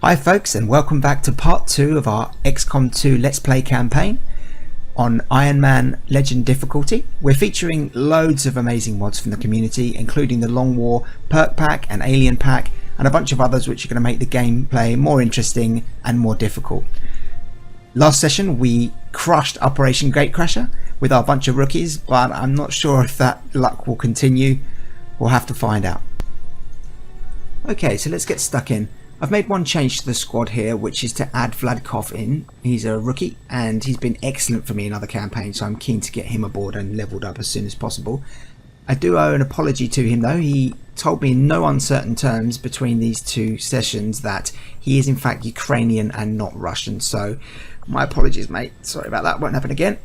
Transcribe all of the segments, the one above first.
Hi folks, and welcome back to part 2 of our XCOM 2 Let's Play campaign on Ironman Legend difficulty. We're featuring loads of amazing mods from the community, including the Long War Perk Pack and Alien Pack, and a bunch of others which are going to make the gameplay more interesting and more difficult. Last session we crushed Operation Gatecrasher with our bunch of rookies, but I'm not sure if that luck will continue. We'll have to find out. Okay, so let's get stuck in. I've made one change to the squad here, which is to add Vladkov in. He's a rookie and he's been excellent for me in other campaigns, so I'm keen to get him aboard and leveled up as soon as possible. I do owe an apology to him though. He told me in no uncertain terms between these two sessions that he is in fact Ukrainian and not Russian, so my apologies mate, sorry about that, won't happen again.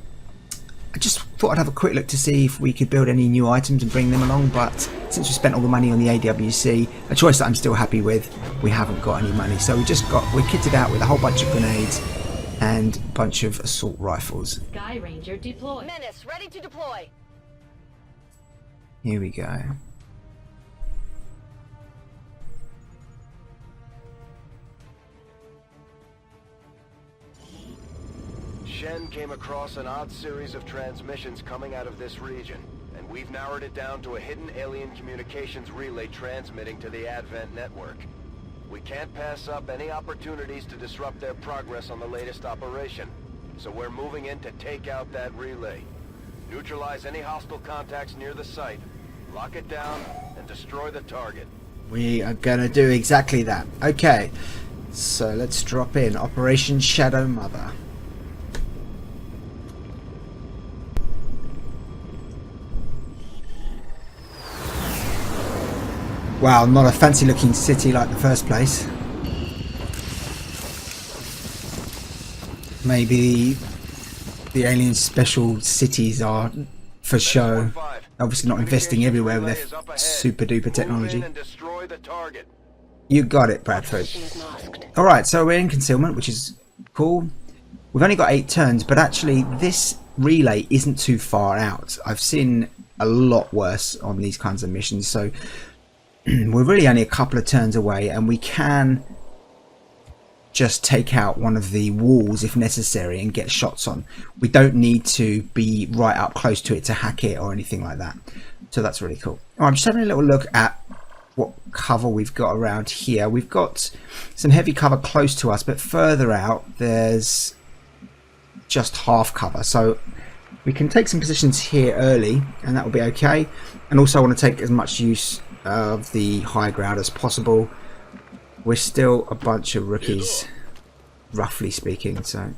I just thought I'd have a quick look to see if we could build any new items and bring them along, but since we spent all the money on the AWC, a choice that I'm still happy with, we haven't got any money. So we're kitted out with a whole bunch of grenades and a bunch of assault rifles. Sky Ranger deploy. Menace ready to deploy. Here we go. Shen came across an odd series of transmissions coming out of this region, and we've narrowed it down to a hidden alien communications relay transmitting to the Advent network. We can't pass up any opportunities to disrupt their progress on the latest operation, so we're moving in to take out that relay. Neutralize any hostile contacts near the site, lock it down, and destroy the target. We are gonna do exactly that. Okay, so let's drop in Operation Shadow Mother. Wow, not a fancy looking city like the first place. Maybe the alien special cities are for show. Obviously not investing everywhere with their super duper technology. You got it, Bradford. Alright, so we're in concealment, which is cool. We've only got 8 turns, but actually this relay isn't too far out. I've seen a lot worse on these kinds of missions, so we're really only a couple of turns away, and we can just take out one of the walls if necessary and get shots on. We don't need to be right up close to it to hack it or anything like that, so that's really cool. I'm just having a little look at what cover we've got around here. We've got some heavy cover close to us, but further out there's just half cover, so we can take some positions here early and that will be okay. And also I want to take as much use of the high ground as possible. We're still a bunch of rookies, roughly speaking, so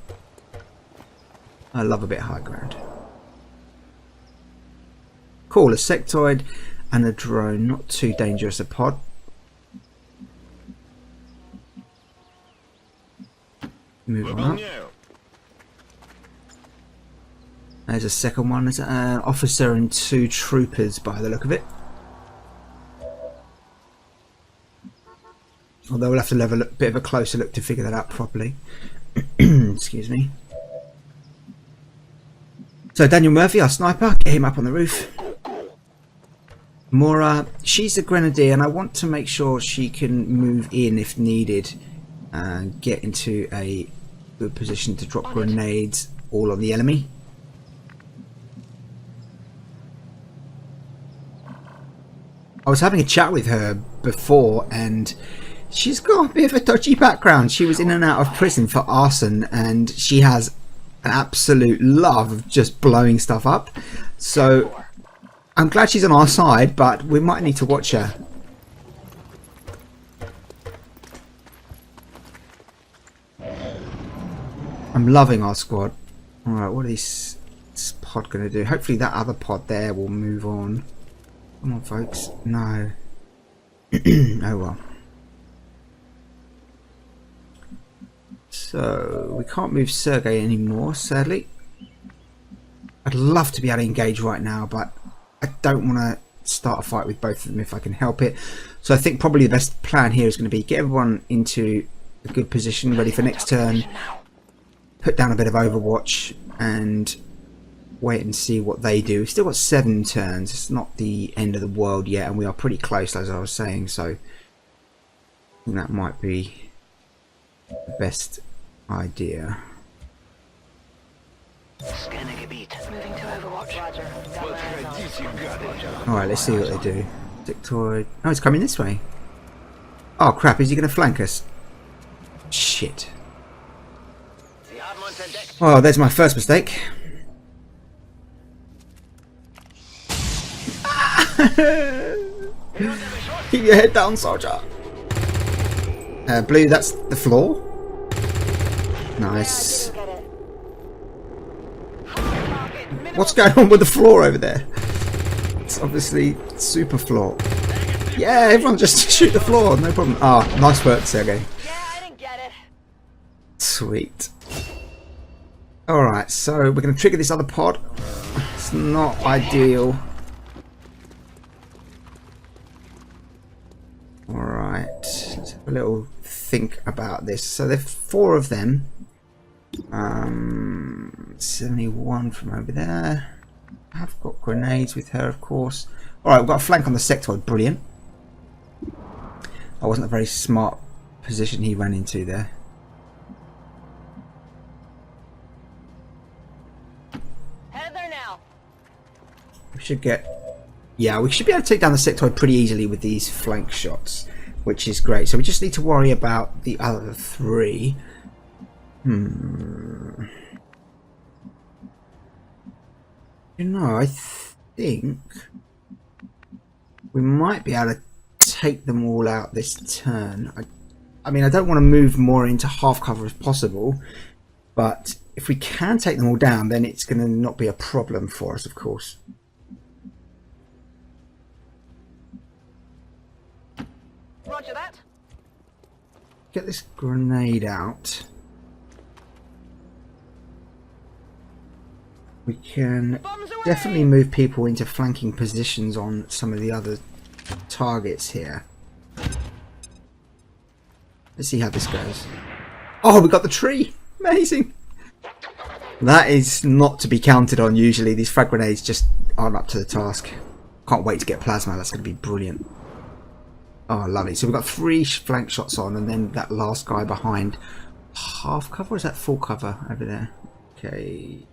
I love a bit of high ground. Cool, a sectoid and a drone, not too dangerous a pod. Move on up. There's a second one. There's an officer and 2 troopers by the look of it. Although we'll have to level a bit of a closer look to figure that out properly. Excuse me. So Daniel Murphy, our sniper, get him up on the roof. Mora, she's a grenadier and I want to make sure she can move in if needed and get into a good position to drop grenades all on the enemy. I was having a chat with her before and she's got a bit of a dodgy background. She was in and out of prison for arson and she has an absolute love of just blowing stuff up. So I'm glad she's on our side, but we might need to watch her. I'm loving our squad. Alright, what is this pod going to do? Hopefully that other pod there will move on. Come on folks. No. Oh well. So we can't move Sergei anymore, sadly. I'd love to be able to engage right now, but I don't want to start a fight with both of them if I can help it. So I think probably the best plan here is going to be get everyone into a good position, ready for next turn, put down a bit of Overwatch and wait and see what they do. We've still got 7 turns. It's not the end of the world yet, and we are pretty close, as I was saying, so I think that might be the best idea. Moving to Overwatch. Roger. Alright, let's see what they do. Dictoid. Oh, it's coming this way. Oh crap, is he going to flank us? Shit. Oh, there's my first mistake. Keep your head down, soldier. Blue, that's the floor. Nice. What's going on with the floor over there? It's obviously super floor. Yeah, everyone just shoot the floor, no problem. Ah, oh, nice work, Sergey. Yeah, I didn't get it. Sweet. Alright, so we're going to trigger this other pod. It's not ideal. Alright, let's have a little think about this. So there's 4 of them. 71 from over there. I've got grenades with her, of course. Alright, we've got a flank on the sectoid. Brilliant. That wasn't a very smart position he ran into there. Head there now. We should get... Yeah, we should be able to take down the sectoid pretty easily with these flank shots, which is great. So we just need to worry about the other 3. You know, I think we might be able to take them all out this turn. I mean, I don't want to move more into half cover as possible, but if we can take them all down, then it's going to not be a problem for us, of course. Roger that. Get this grenade out. We can definitely move people into flanking positions on some of the other targets here. Let's see how this goes. Oh, we got the tree! Amazing! That is not to be counted on usually. These frag grenades just aren't up to the task. Can't wait to get plasma. That's going to be brilliant. Oh, lovely. So we've got 3 flank shots on, and then that last guy behind. Half cover, or is that full cover over there? Okay.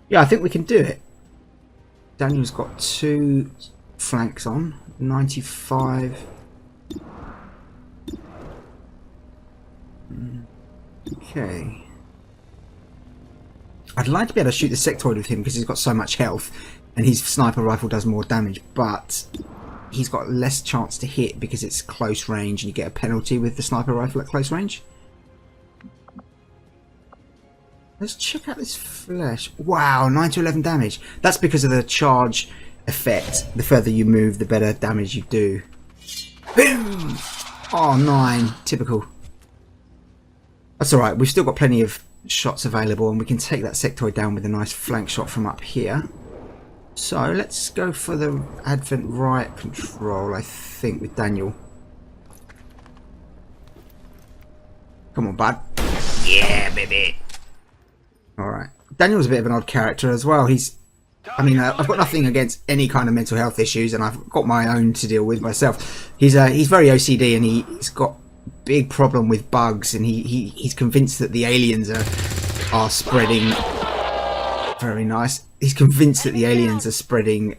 Yeah, I think we can do it. Daniel's got 2 flanks on. 95. Okay. I'd like to be able to shoot the sectoid with him because he's got so much health and his sniper rifle does more damage, but he's got less chance to hit because it's close range and you get a penalty with the sniper rifle at close range. Let's check out this flesh. Wow, 9 to 11 damage. That's because of the charge effect. The further you move, the better damage you do. Boom! Oh, 9. Typical. That's alright. We've still got plenty of shots available and we can take that sectoid down with a nice flank shot from up here. So let's go for the advent right control, I think, with Daniel. Come on, bud. Yeah, baby. Alright. Daniel's a bit of an odd character as well. I mean, I've got nothing against any kind of mental health issues, and I've got my own to deal with myself. He's very OCD, and he's got a big problem with bugs, and he's convinced that the aliens are spreading. Very nice. He's convinced that the aliens are spreading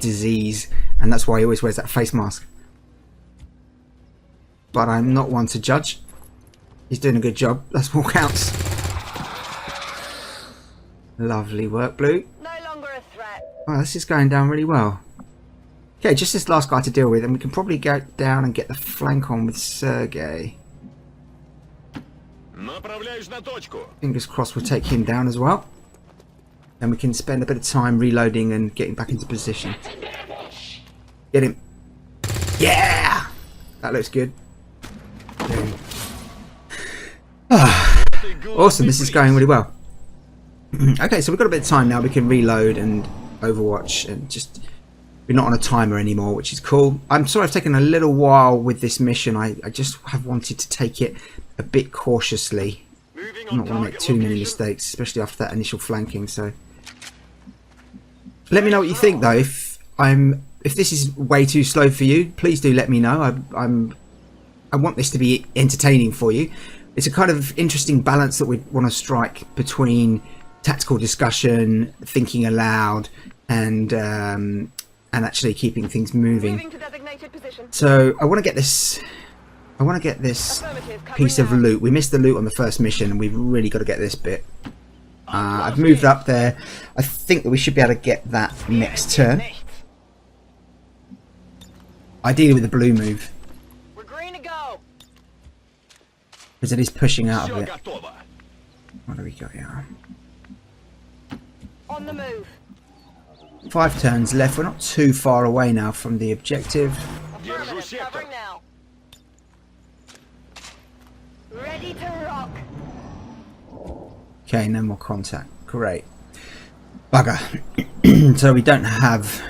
disease, and that's why he always wears that face mask. But I'm not one to judge. He's doing a good job. That's what counts. Lovely work, Blue. No longer a threat. Oh, this is going down really well. Okay, just this last guy to deal with, and we can probably go down and get the flank on with Sergey. Fingers crossed we'll take him down as well. Then we can spend a bit of time reloading and getting back into position. Get him. Yeah! That looks good. Awesome, this is going really well. Okay, so we've got a bit of time now. We can reload and Overwatch and just... We're not on a timer anymore, which is cool. I'm sorry I've taken a little while with this mission. I just have wanted to take it a bit cautiously. I don't want to make too many mistakes, especially after that initial flanking, so... Let me know what you think, though. If this is way too slow for you, please do let me know. I'm I want this to be entertaining for you. It's a kind of interesting balance that we want to strike between tactical discussion, thinking aloud, and actually keeping things moving. Moving to designated position. So I want to get this. I want to get this piece of loot. We missed the loot on the first mission, and we've really got to get this bit. I've moved up there. I think that we should be able to get that next turn. Ideally with the blue move, We're green to go. because it is pushing out of it. What do we got here? On the move. 5 turns left. We're not too far away now from the objective. Affirmative, covering now. Ready to rock. Okay, no more contact. Great. Bugger. So we don't have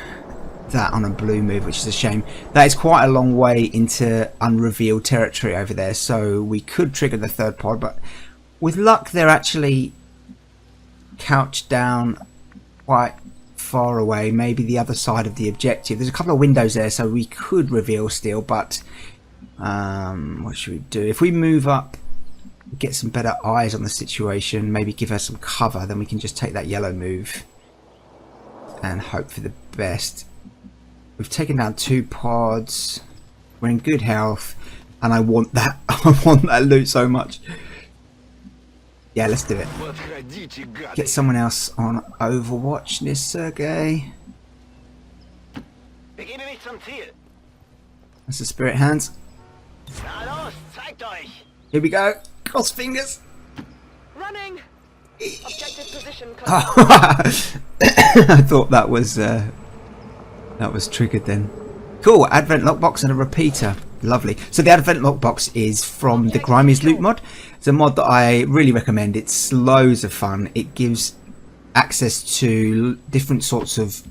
that on a blue move, which is a shame. That is quite a long way into unrevealed territory over there, so we could trigger the third pod, but with luck they're actually couched down quite far away, maybe the other side of the objective. There's a couple of windows there, so we could reveal still, but what should we do? If we move up, get some better eyes on the situation, maybe give her some cover, then we can just take that yellow move and hope for the best. We've taken down 2 pods, we're in good health, and I want that. I want that loot so much. Yeah, let's do it. Get someone else on Overwatch near Sergey. That's the spirit hands. Here we go. Cross fingers. Running. Objective position. I thought that was triggered then. Cool. Advent lockbox and a repeater. Lovely. So the Advent lockbox is from the Grimiest loot mod. It's a mod that I really recommend. It's loads of fun. It gives access to different sorts of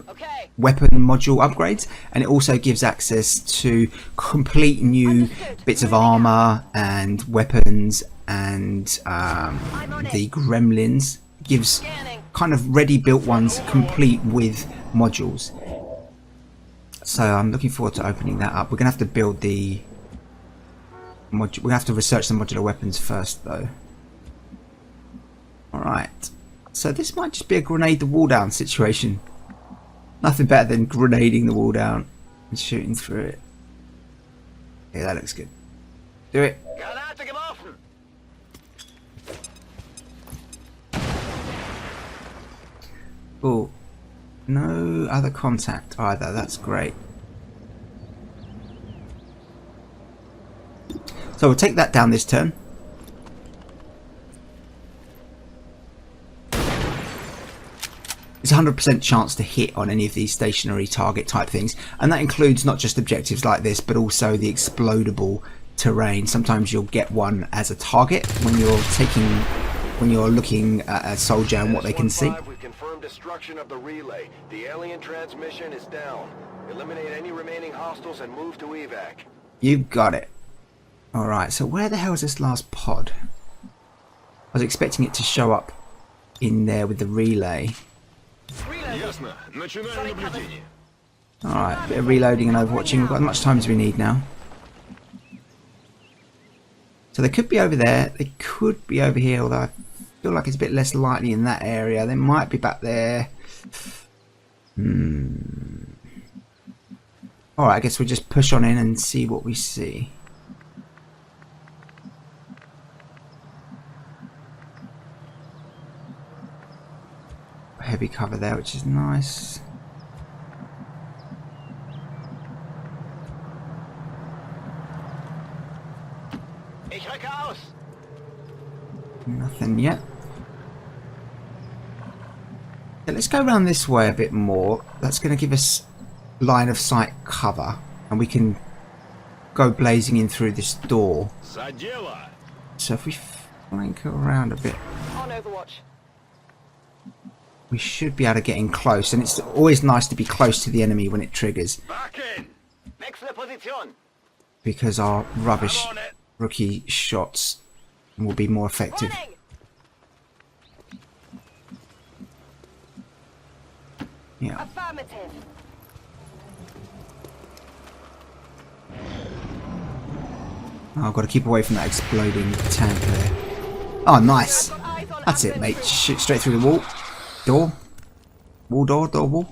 weapon module upgrades, and it also gives access to complete new bits of armor and weapons, and the gremlins. It gives kind of ready built ones complete with modules. So I'm looking forward to opening that up. We're gonna have to build the we're gonna have to research the modular weapons first though. Alright, so this might just be a grenade the wall down situation. Nothing better than grenading the wall down and shooting through it. Yeah, that looks good. Do it. Oh, no other contact either. That's great. So we'll take that down this turn. It's a 100% chance to hit on any of these stationary target type things, and that includes not just objectives like this, but also the explodable terrain. Sometimes you'll get one as a target when you're looking at a soldier and what they can see. We've confirmed destruction of the relay. The alien transmission is down. Eliminate any remaining hostiles and move to evac. You've got it. Alright, so where the hell is this last pod? I was expecting it to show up in there with the relay. Alright, bit of reloading and overwatching. We've got as much time as we need now. So they could be over there. They could be over here, although I feel like it's a bit less likely in that area. They might be back there. Alright, I guess we'll just push on in and see what we see. Heavy cover there, which is nice. Nothing yet. Yeah, let's go around this way a bit more. That's going to give us line of sight cover, and we can go blazing in through this door. So if we flank around a bit, On Overwatch. we should be able to get in close, and it's always nice to be close to the enemy when it triggers, because our rubbish rookie shots will be more effective. Running. Yeah. Affirmative. Oh, I've got to keep away from that exploding tank there. Oh, nice. That's it, mate. Shoot straight through the wall. Door. Wall door, door wall.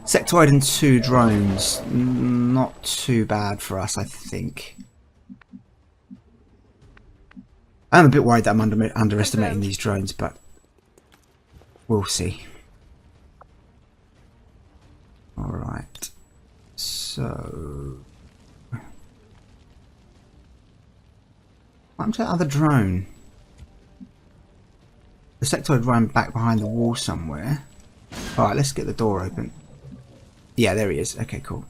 Sectoid and 2 drones. Not too bad for us, I think. I'm a bit worried that I'm underestimating these drones, but we'll see. Alright. So... what's that other drone? The sectoid ran back behind the wall somewhere. Alright, let's get the door open. Yeah, there he is. Okay, cool.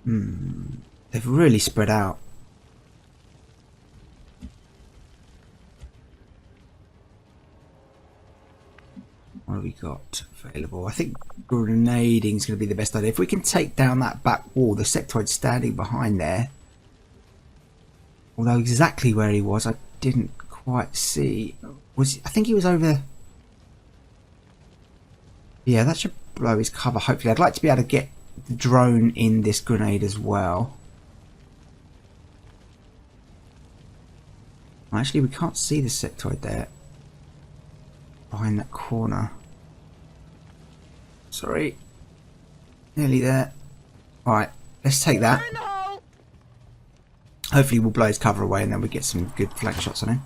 They've really spread out. What have we got available? I think grenading is going to be the best idea. If we can take down that back wall, the sectoid standing behind there. Although exactly where he was, I didn't quite see. I think he was over... yeah, that should blow his cover, hopefully. I'd like to be able to get the drone in this grenade as well. Actually, we can't see the sectoid there. Behind that corner. Sorry. Nearly there. Alright, let's take that. Hopefully we'll blow his cover away and then we get some good flank shots on him.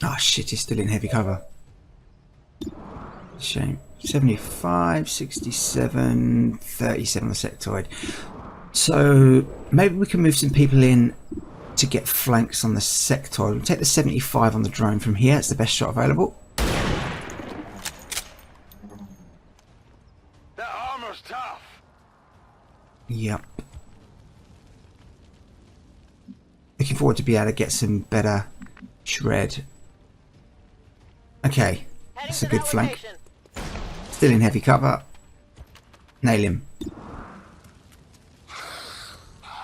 Oh shit, he's still in heavy cover. Shame. 75, 67, 37 on the sectoid. So maybe we can move some people in to get flanks on the sectoid. We'll take the 75 on the drone from here. It's the best shot available. That armor's tough. Yep. Looking forward to be able to get some better shred. Okay, that's a good flank. Still in heavy cover. Nail him.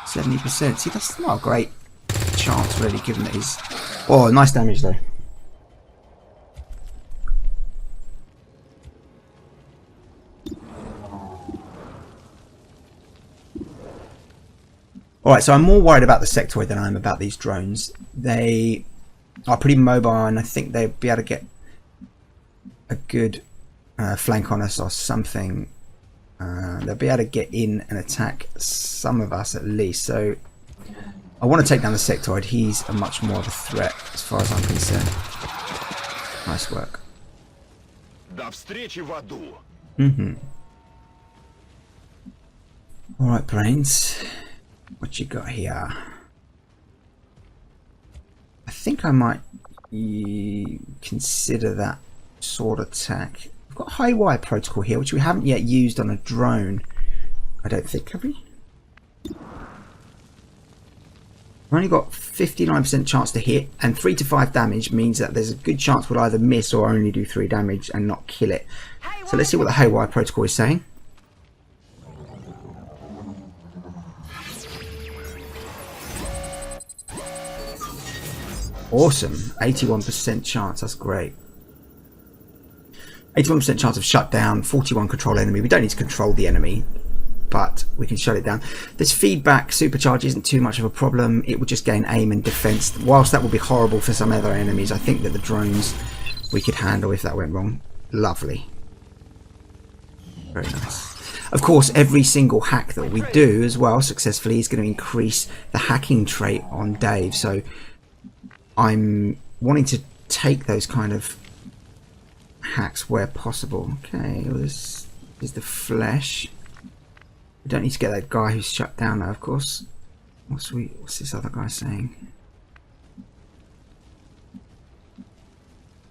70%. See, that's not a great chance, really, given that he's... oh, nice damage, though. Alright, so I'm more worried about the sectoid than I am about these drones. They are pretty mobile, and I think they'll be able to get a good flank on us or something. They'll be able to get in and attack some of us at least. So I want to take down the sectoid. He's a much more of a threat as far as I'm concerned. Nice work. Alright, brains. What you got here? I think I might consider that sword attack. We've got high wire protocol here, which we haven't yet used on a drone. I don't think, have we? We've only got 59% chance to hit, and 3 to 5 damage means that there's a good chance we'll either miss or only do 3 damage and not kill it. So let's see what the high wire protocol is saying. Awesome, 81% chance, that's great. 81% chance of shutdown, 41 control enemy. We don't need to control the enemy, but we can shut it down. This feedback supercharge isn't too much of a problem. It will just gain aim and defense. Whilst that will be horrible for some other enemies, I think that the drones we could handle if that went wrong. Lovely. Very nice. Of course, every single hack that we do as well successfully is going to increase the hacking trait on Dave. So I'm wanting to take those kind of hacks where possible. Okay, well, this is the flesh. We don't need to get that guy who's shut down now, of course. What's this other guy saying?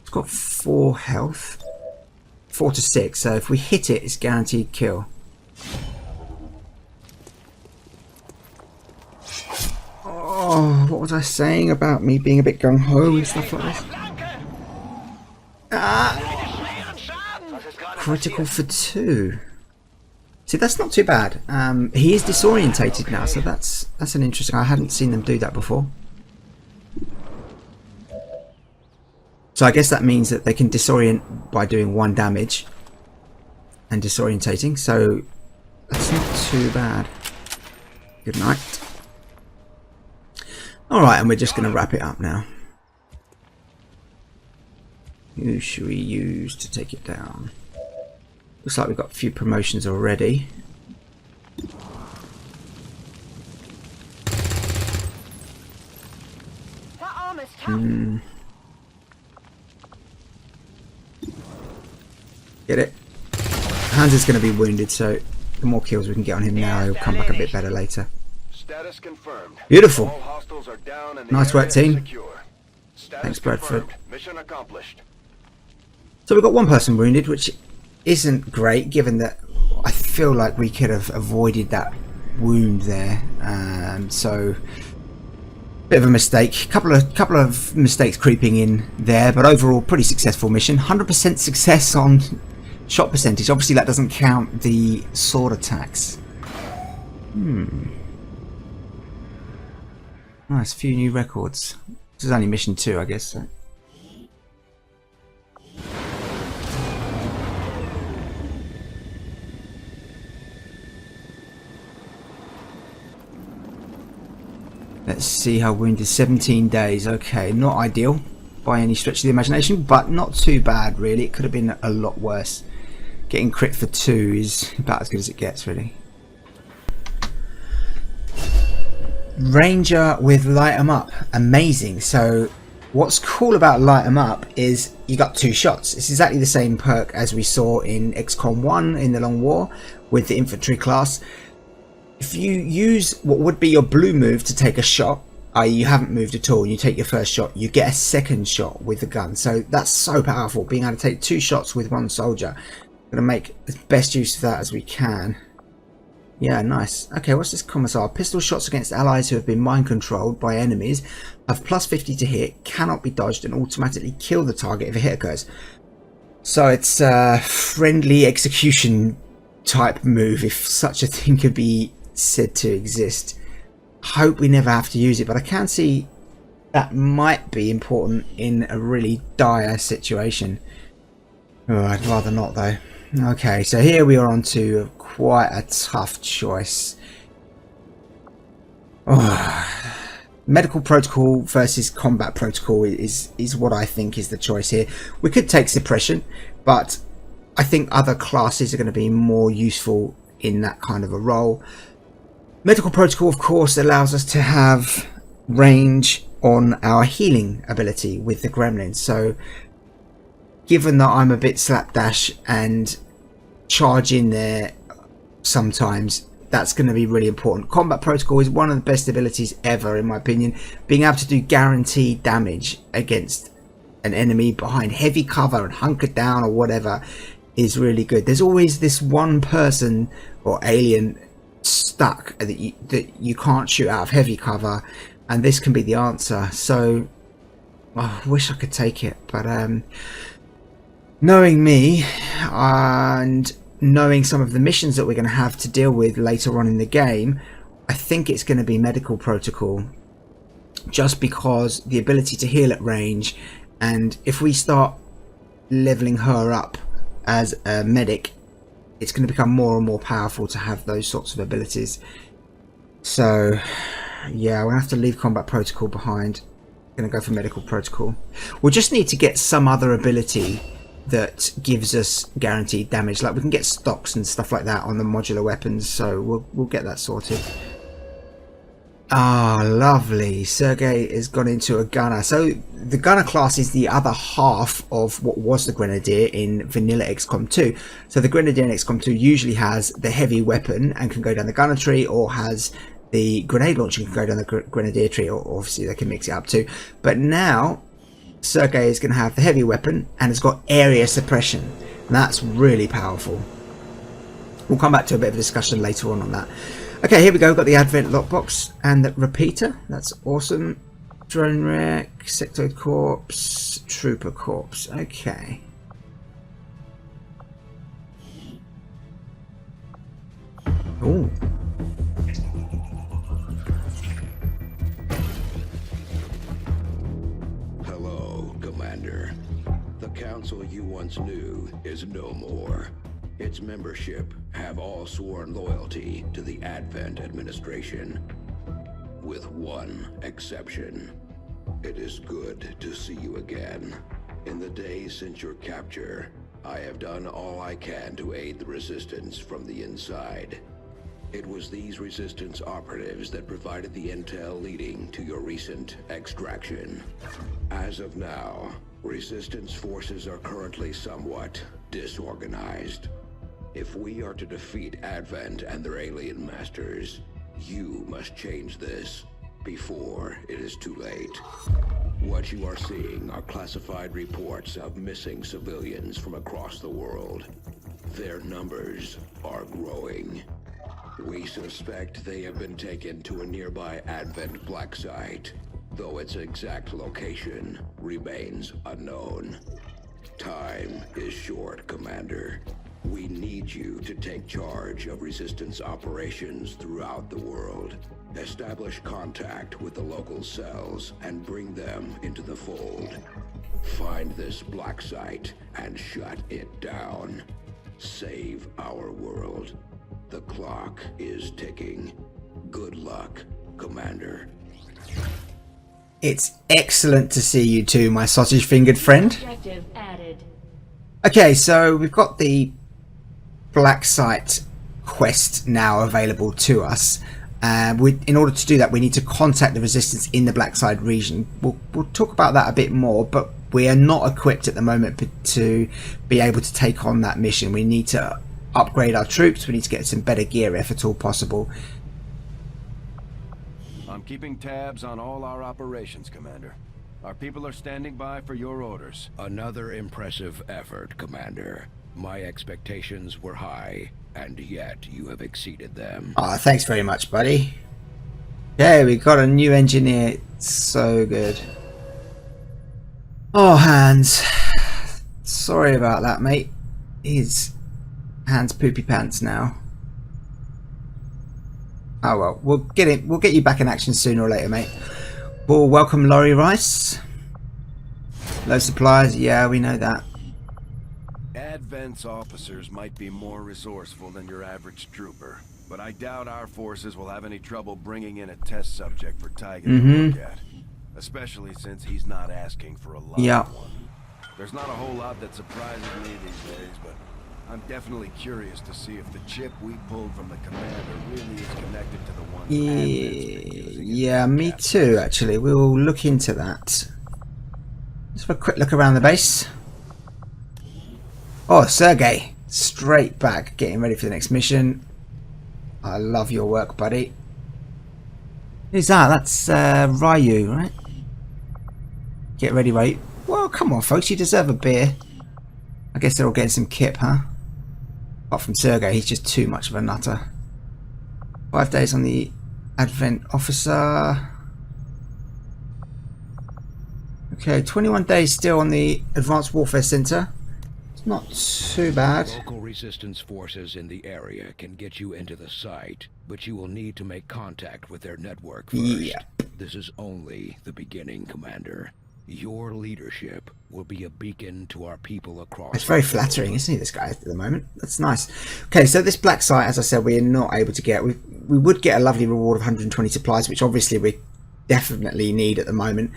It's got 4 health. 4 to 6, so if we hit it, it's guaranteed kill. Oh, what was I saying about me being a bit gung-ho and stuff like this? Critical for 2. See, that's not too bad. He is disorientated now, so that's an interesting... I hadn't seen them do that before. So I guess that means that they can disorient by doing 1 damage. and disorientating, so that's not too bad. Good night. Alright, and we're just going to wrap it up now. Who should we use to take it down? Looks like we've got a few promotions already. That armor's tough. Get it? Hans is going to be wounded, so the more kills we can get on him now, he'll come back a bit better later. Status confirmed. Beautiful. All hostiles are down and the Nice work, area is team. secure. Status Thanks, Bradford. confirmed. Mission accomplished. So we've got one person wounded, which isn't great, given that I feel like we could have avoided that wound there. So, bit of a mistake. Couple of mistakes creeping in there, but overall pretty successful mission. 100% success on shot percentage. Obviously, that doesn't count the sword attacks. Nice, few new records. This is only mission 2, I guess. So. Let's see how wounded. 17 days. Okay, not ideal by any stretch of the imagination, but not too bad really. It could have been a lot worse. Getting crit for 2 is about as good as it gets, really. Ranger with light 'em up. Amazing. So what's cool about light 'em up is you got 2 shots. It's exactly the same perk as we saw in XCOM 1 in the Long War with the infantry class. If you use what would be your blue move to take a shot, i.e. you haven't moved at all, and you take your first shot, you get a second shot with the gun. So that's so powerful, being able to take 2 shots with 1 soldier. We're going to make the best use of that as we can. Yeah, nice. Okay, what's this commissar? Pistol shots against allies who have been mind controlled by enemies have plus 50 to hit, cannot be dodged, and automatically kill the target if a hit occurs. So it's a friendly execution type move, if such a thing could be said to exist. Hope we never have to use it, but I can see that might be important in a really dire situation. Oh, I'd rather not though. Okay, so here we are on to quite a tough choice. Medical protocol versus combat protocol is what I think is the choice here. We could take suppression, but I think other classes are going to be more useful in that kind of a role. Medical protocol, of course, allows us to have range on our healing ability with the gremlins. So given that I'm a bit slapdash and charge in there sometimes, that's going to be really important. Combat protocol is one of the best abilities ever, in my opinion. Being able to do guaranteed damage against an enemy behind heavy cover and hunkered down or whatever is really good. There's always this one person or alien stuck that you can't shoot out of heavy cover, and this can be the answer. So I wish I could take it, but knowing me and knowing some of the missions that we're going to have to deal with later on in the game, I think it's going to be medical protocol, just because the ability to heal at range, and if we start leveling her up as a medic, it's going to become more and more powerful to have those sorts of abilities. So yeah, we're going to have to leave combat protocol behind. Going to go for medical protocol. We'll just need to get some other ability that gives us guaranteed damage, like we can get stocks and stuff like that on the modular weapons, so we'll get that sorted. Ah, lovely. Sergey has gone into a gunner. So the gunner class is the other half of what was the grenadier in vanilla XCOM 2. So the grenadier in XCOM 2 usually has the heavy weapon and can go down the gunner tree, or has the grenade launcher and can go down the grenadier tree, or obviously they can mix it up too. But now Sergey is going to have the heavy weapon and has got area suppression, and that's really powerful. We'll come back to a bit of a discussion later on that. Okay, here we go. Got the Advent lockbox and the repeater. That's awesome. Drone wreck, sectoid corpse, trooper corpse. Okay. Ooh. Hello, Commander. The council you once knew is no more. Its membership have all sworn loyalty to the Advent administration, with one exception. It is good to see you again. In the days since your capture, I have done all I can to aid the resistance from the inside. It was these resistance operatives that provided the intel leading to your recent extraction. As of now, resistance forces are currently somewhat disorganized. If we are to defeat Advent and their alien masters, you must change this before it is too late. What you are seeing are classified reports of missing civilians from across the world. Their numbers are growing. We suspect they have been taken to a nearby Advent black site, though its exact location remains unknown. Time is short, Commander. We need you to take charge of resistance operations throughout the world. Establish contact with the local cells and bring them into the fold. Find this black site and shut it down. Save our world. The clock is ticking. Good luck, Commander. It's excellent to see you too, my sausage-fingered friend. Objective added. Okay, so we've got the black site quest now available to us. In order to do that, we need to contact the resistance in the black site region. We'll talk about that a bit more, but we are not equipped at the moment to be able to take on that mission. We need to upgrade our troops. We need to get some better gear if at all possible. I'm keeping tabs on all our operations, Commander. Our people are standing by for your orders. Another impressive effort, Commander. My expectations were high, and yet you have exceeded them. Oh, thanks very much, buddy. Yeah, we got a new engineer. So good. Oh, Hans. Sorry about that, mate. His Hans poopy pants now. Oh well, we'll get you back in action sooner or later, mate. We'll welcome Laurie Rice. Low supplies, yeah, we know that. Advent's officers might be more resourceful than your average trooper, but I doubt our forces will have any trouble bringing in a test subject for Tiger to look at, especially since he's not asking for a lot. Yeah. There's not a whole lot that surprises me these days, but I'm definitely curious to see if the chip we pulled from the commander really is connected to the one Advent's been using. Yeah, me too, actually. We'll look into that. Let's have a quick look around the base. Oh, Sergey. Straight back, getting ready for the next mission. I love your work, buddy. Who's that? That's Ryu, right? Get ready, Ryu. Well, come on, folks. You deserve a beer. I guess they're all getting some kip, huh? Apart from Sergey, he's just too much of a nutter. 5 days on the Advent officer. Okay, 21 days still on the Advanced Warfare Center. It's not too bad. Local resistance forces in the area can get you into the site, but you will need to make contact with their network first. Yep. This is only the beginning, Commander. Your leadership will be a beacon to our people across. It's very flattering, isn't he, this guy, at the moment? That's nice. Okay, so this black site, as I said, we're not able to get. We would get a lovely reward of 120 supplies, which obviously we definitely need at the moment,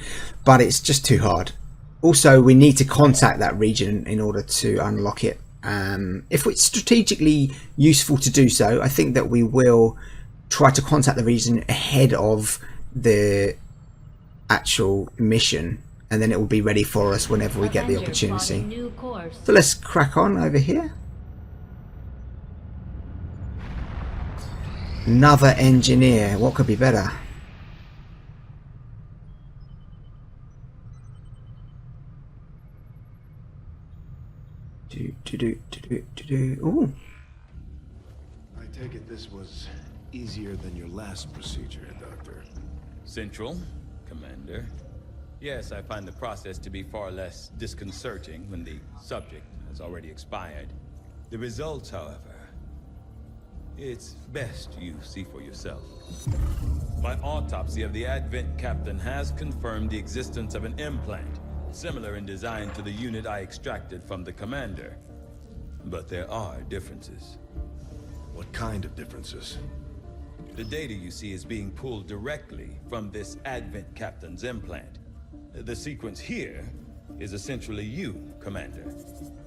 but it's just too hard. Also, we need to contact that region in order to unlock it. If it's strategically useful to do so, I think that we will try to contact the region ahead of the actual mission, and then it will be ready for us whenever we get the opportunity. So let's crack on over here. Another engineer. What could be better? Ooh. I take it this was easier than your last procedure, Doctor. Central, Commander. Yes, I find the process to be far less disconcerting when the subject has already expired. The results, however, it's best you see for yourself. My autopsy of the Advent captain has confirmed the existence of an implant, similar in design to the unit I extracted from the commander. but there are differences. What kind of differences? The data you see is being pulled directly from this Advent Captain's implant. The sequence here is essentially you, Commander.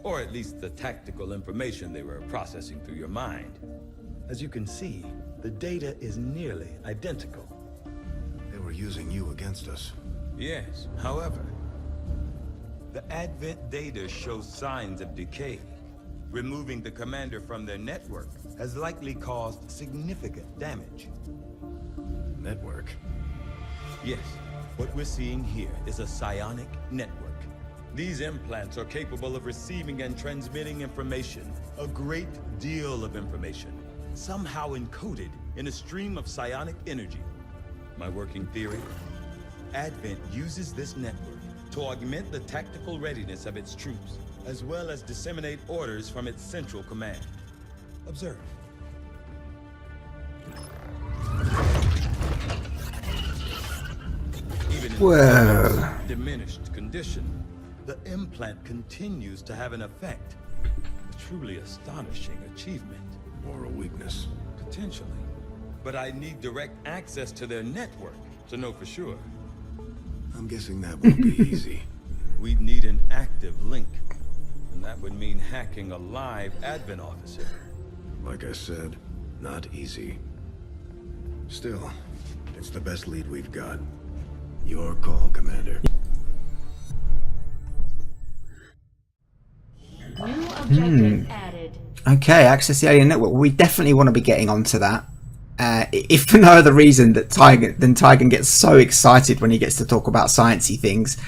Or at least the tactical information they were processing through your mind. As you can see, the data is nearly identical. They were using you against us. Yes, however, the Advent data shows signs of decay. Removing the commander from their network has likely caused significant damage. Network? Yes, what we're seeing here is a psionic network. These implants are capable of receiving and transmitting information, a great deal of information, somehow encoded in a stream of psionic energy. My working theory? Advent uses this network to augment the tactical readiness of its troops, as well as disseminate orders from its central command. Observe. Even in Whoa. diminished condition, the implant continues to have an effect. A truly astonishing achievement. Or a weakness? Potentially. But I need direct access to their network to know for sure. I'm guessing that won't be easy. We'd need an active link. And that would mean hacking a live Advent officer. Like I said, not easy. Still, it's the best lead we've got. Your call, Commander. New objective added. Okay, access the alien network. We definitely want to be getting onto that. If for no other reason that Tygan gets so excited when he gets to talk about sciencey things.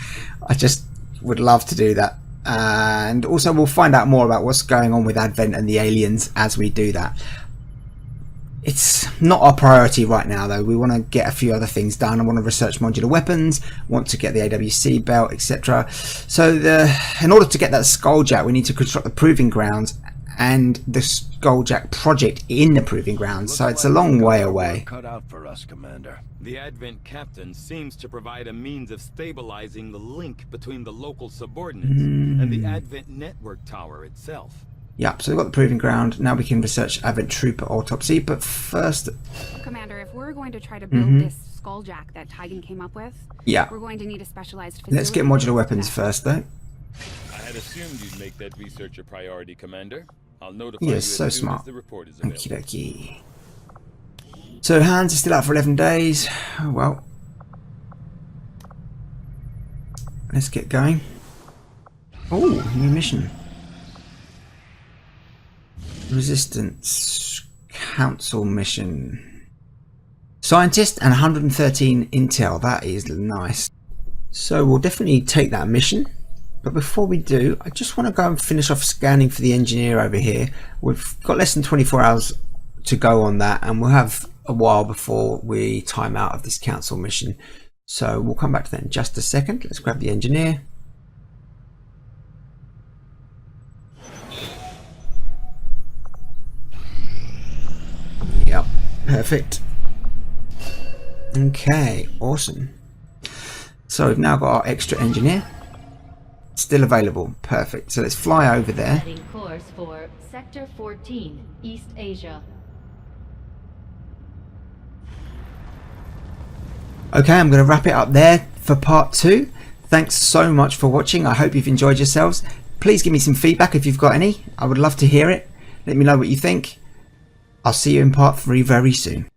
I just would love to do that. And also we'll find out more about what's going on with Advent and the aliens as we do that. It's not our priority right now though. We want to get a few other things done. I want to research modular weapons, want to get the AWC belt, etc. So in order to get that Skulljack, we need to construct the proving grounds and the Skulljack project in the proving grounds. So it's a long way away. Cut out for us, Commander. The Advent Captain seems to provide a means of stabilizing the link between the local subordinates and the Advent network tower itself. Yep, so we've got the proving ground. Now we can research Advent Trooper autopsy, but first... Commander, if we're going to try to build this Skulljack that Tygan came up with, yeah, we're going to need a specialized facility. Let's get modular weapons first, though. I had assumed you'd make that research a priority, Commander. I'll notify Yes, you as so soon smart. as the report is available. Okie dokie. So Hans is still out for 11 days. Oh, well. Let's get going. Oh, new mission. Resistance Council mission. Scientist and 113 intel. That is nice. So we'll definitely take that mission. But before we do, I just want to go and finish off scanning for the engineer over here. We've got less than 24 hours to go on that, and we'll have a while before we time out of this council mission. So we'll come back to that in just a second. Let's grab the engineer. Yep, perfect. Okay, awesome. So we've now got our extra engineer. Still available. Perfect. So let's fly over there. Setting course for Sector 14, East Asia. Okay, I'm going to wrap it up there for part 2. Thanks so much for watching. I hope you've enjoyed yourselves. Please give me some feedback if you've got any. I would love to hear it. Let me know what you think. I'll see you in part 3 very soon.